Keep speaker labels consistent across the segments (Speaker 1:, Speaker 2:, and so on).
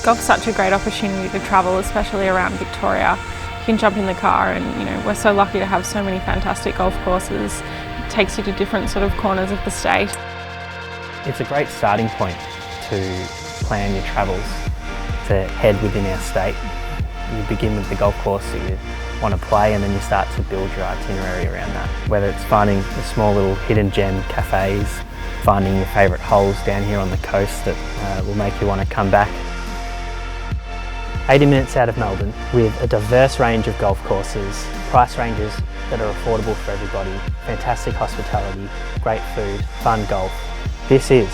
Speaker 1: Golf's such a great opportunity to travel, especially around Victoria. You can jump in the car and, you know, we're so lucky to have so many fantastic golf courses. It takes you to different sort of corners of the state.
Speaker 2: It's a great starting point to plan your travels to head within our state. You begin with the golf course that you want to play, and then you start to build your itinerary around that. Whether it's finding the small little hidden gem cafes, finding your favourite holes down here on the coast that will make you want to come back. 80 minutes out of Melbourne with a diverse range of golf courses, price ranges that are affordable for everybody, fantastic hospitality, great food, fun golf. This is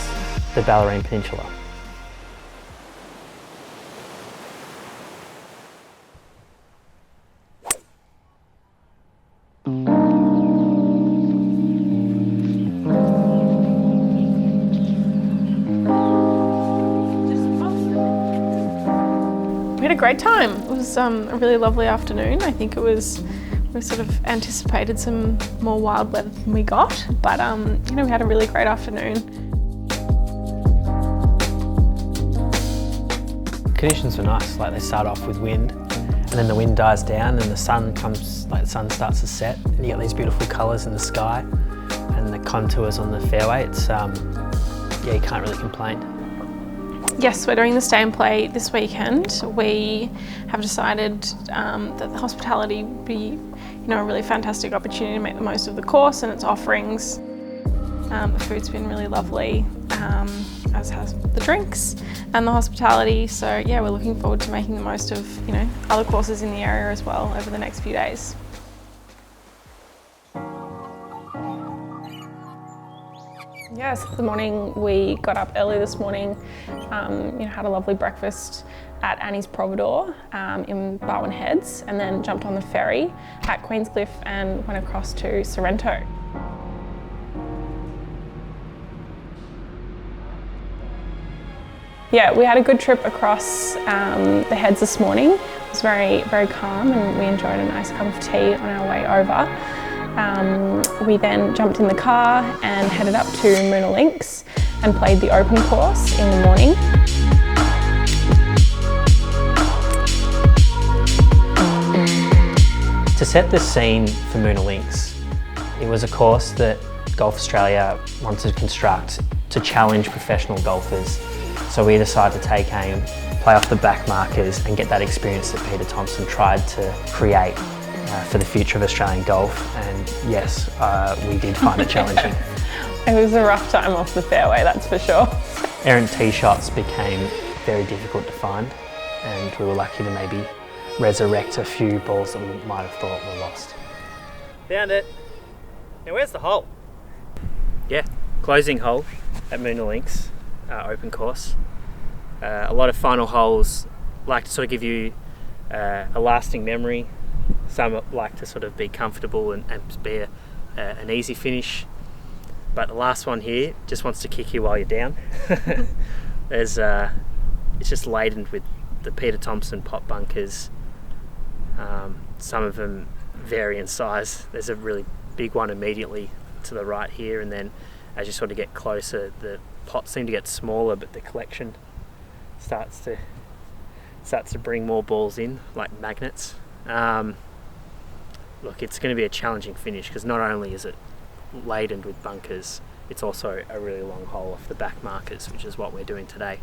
Speaker 2: the Bellarine Peninsula.
Speaker 1: We had a great time. It was a really lovely afternoon. I think we sort of anticipated some more wild weather than we got, but you know, we had a really great afternoon.
Speaker 2: Conditions were nice. Like, they start off with wind, and then the wind dies down, and the sun comes. Like, the sun starts to set, and you get these beautiful colours in the sky, and the contours on the fairway. It's yeah, you can't really complain.
Speaker 1: Yes, we're doing the stay and play this weekend. We have decided that the hospitality would be, you know, a really fantastic opportunity to make the most of the course and its offerings. The food's been really lovely, as has the drinks and the hospitality. So yeah, we're looking forward to making the most of, you know, other courses in the area as well over the next few days. Yes, the morning we got up early this morning, you know, had a lovely breakfast at Annie's Providore in Barwon Heads, and then jumped on the ferry at Queenscliff and went across to Sorrento. Yeah, we had a good trip across the Heads this morning. It was very, very calm, and we enjoyed a nice cup of tea on our way over. We then jumped in the car and headed up to Moonah Links and played the open course in the morning.
Speaker 2: To set the scene for Moonah Links, it was a course that Golf Australia wanted to construct to challenge professional golfers. So we decided to take aim, play off the back markers, and get that experience that Peter Thomson tried to create for the future of Australian golf. And yes, we did find it challenging.
Speaker 1: It was a rough time off the fairway, that's for sure.
Speaker 2: Errant tee shots became very difficult to find, and we were lucky to maybe resurrect a few balls that we might have thought were lost. Found it. Now where's the hole? Yeah, closing hole at Moonah Links, open course. A lot of final holes like to sort of give you a lasting memory. Some like to sort of be comfortable and be an easy finish. But the last one here just wants to kick you while you're down. It's just laden with the Peter Thomson pot bunkers. Some of them vary in size. There's a really big one immediately to the right here, and then as you sort of get closer, the pots seem to get smaller, but the collection starts to bring more balls in, like magnets. Look, it's going to be a challenging finish because not only is it laden with bunkers, it's also a really long hole off the back markers, which is what we're doing today.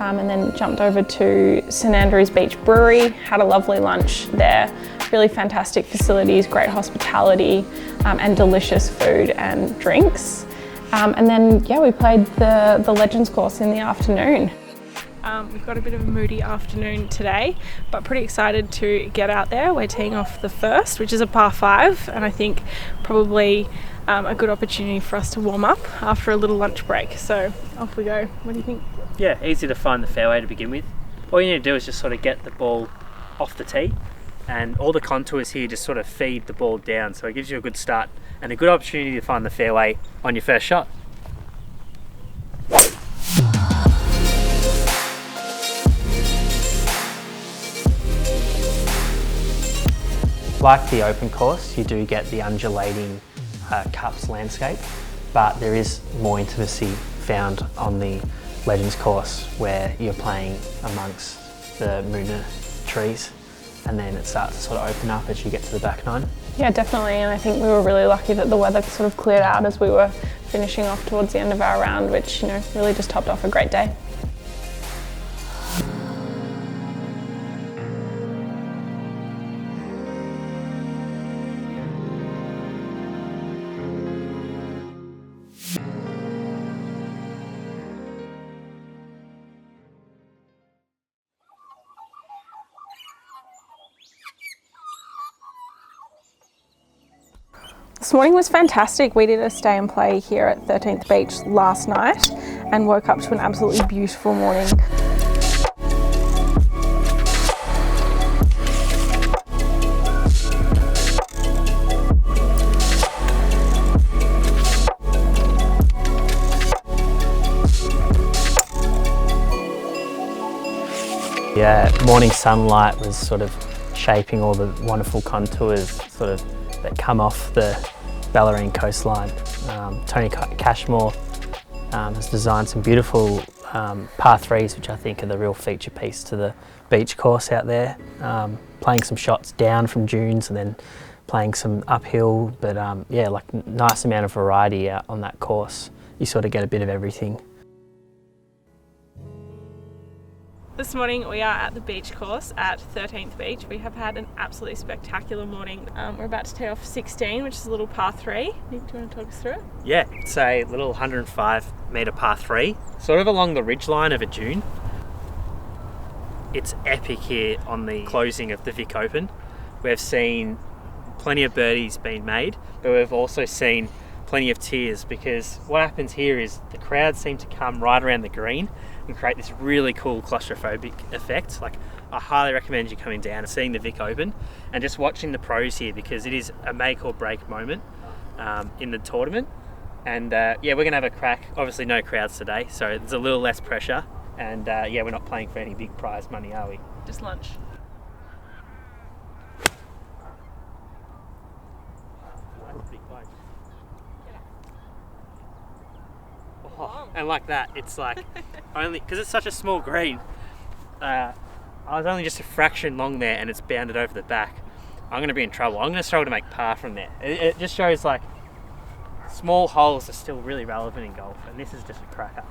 Speaker 1: And then jumped over to St Andrew's Beach Brewery, had a lovely lunch there. Really fantastic facilities, great hospitality, and delicious food and drinks. And then, yeah, we played the Legends course in the afternoon. We've got a bit of a moody afternoon today, but pretty excited to get out there. We're teeing off the first, which is a par 5, and I think probably a good opportunity for us to warm up after a little lunch break. So off we go. What do you think?
Speaker 2: Yeah, easy to find the fairway to begin with. All you need to do is just sort of get the ball off the tee, and all the contours here just sort of feed the ball down, so it gives you a good start and a good opportunity to find the fairway on your first shot. Like the open course, you do get the undulating cups landscape, but there is more intimacy found on the Legends course where you're playing amongst the Moonah trees, and then it starts to sort of open up as you get to the back nine.
Speaker 1: Yeah, definitely, and I think we were really lucky that the weather sort of cleared out as we were finishing off towards the end of our round, which, you know, really just topped off a great day. This morning was fantastic. We did a stay and play here at 13th Beach last night and woke up to an absolutely beautiful morning.
Speaker 2: Yeah, morning sunlight was sort of shaping all the wonderful contours sort of that come off the Bellarine coastline. Tony Cashmore has designed some beautiful par threes, which I think are the real feature piece to the beach course out there. Playing some shots down from dunes and then playing some uphill, but yeah, like nice amount of variety out on that course. You sort of get a bit of everything.
Speaker 1: This morning we are at the beach course at 13th Beach. We have had an absolutely spectacular morning. We're about to tee off 16, which is a little par 3. Nick, do you want to talk us through it?
Speaker 2: Yeah, it's a little 105 metre par 3, sort of along the ridgeline of a dune. It's epic here on the closing of the Vic Open. We've seen plenty of birdies being made, but we've also seen plenty of tears, because what happens here is the crowds seem to come right around the green and create this really cool claustrophobic effect. Like, I highly recommend you coming down and seeing the Vic Open and just watching the pros here, because it is a make or break moment in the tournament. And yeah, we're gonna have a crack. Obviously no crowds today, so there's a little less pressure, and yeah, we're not playing for any big prize money, are we?
Speaker 1: Just lunch.
Speaker 2: Oh, and like that, it's like only because it's such a small green. I was only just a fraction long there, and it's bounded over the back. I'm going to be in trouble. I'm going to struggle to make par from there. It just shows like small holes are still really relevant in golf, and this is just a cracker.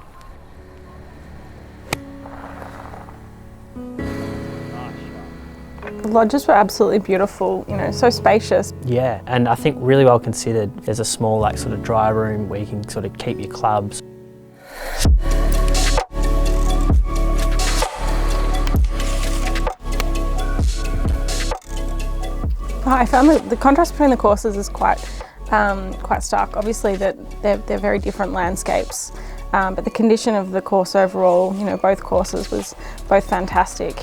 Speaker 1: The lodges were absolutely beautiful, you know, so spacious.
Speaker 2: Yeah, and I think really well considered. There's a small like sort of dry room where you can sort of keep your clubs.
Speaker 1: I found that the contrast between the courses is quite stark. Obviously that they're very different landscapes, but the condition of the course overall, you know, both courses was both fantastic.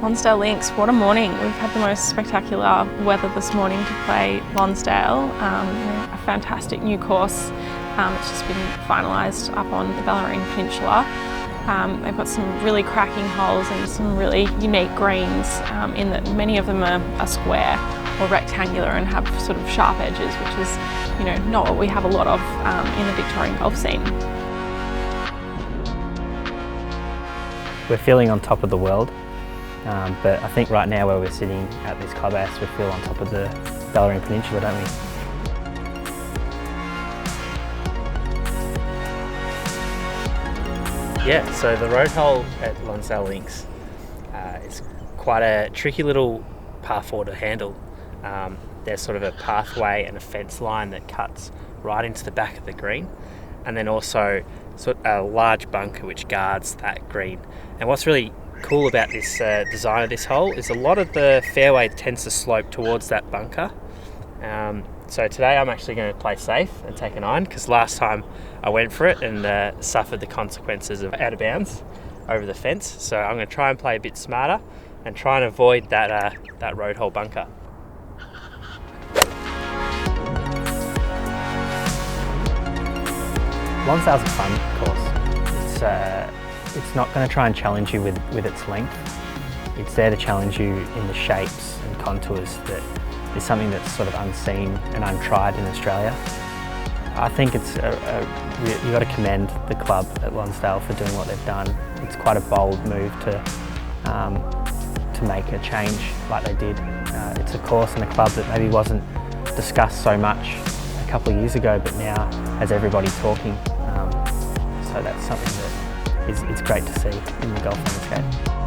Speaker 1: Lonsdale Links, what a morning. We've had the most spectacular weather this morning to play Lonsdale. A fantastic new course. It's just been finalised up on the Bellarine Peninsula. They've got some really cracking holes and some really unique greens in that many of them are square or rectangular and have sort of sharp edges, which is, you know, not what we have a lot of in the Victorian golf scene.
Speaker 2: We're feeling on top of the world. But I think right now where we're sitting at this clubhouse, we feel on top of the Bellarine Peninsula, don't we? Yeah, so the road hole at Lonsdale Links is quite a tricky little par 4 to handle. There's sort of a pathway and a fence line that cuts right into the back of the green, and then also sort of a large bunker which guards that green. And what's really cool about this design of this hole is a lot of the fairway tends to slope towards that bunker, So today I'm actually going to play safe and take an iron, because last time I went for it and suffered the consequences of out of bounds over the fence. So I'm going to try and play a bit smarter and try and avoid that road hole bunker. Lonsdale's a fun course. It's not going to try and challenge you with its length. It's there to challenge you in the shapes and contours that is something that's sort of unseen and untried in Australia. I think it's you've got to commend the club at Lonsdale for doing what they've done. It's quite a bold move to make a change like they did. It's a course and a club that maybe wasn't discussed so much a couple of years ago, but now has everybody talking. So that's something that is great to see in the golf landscape.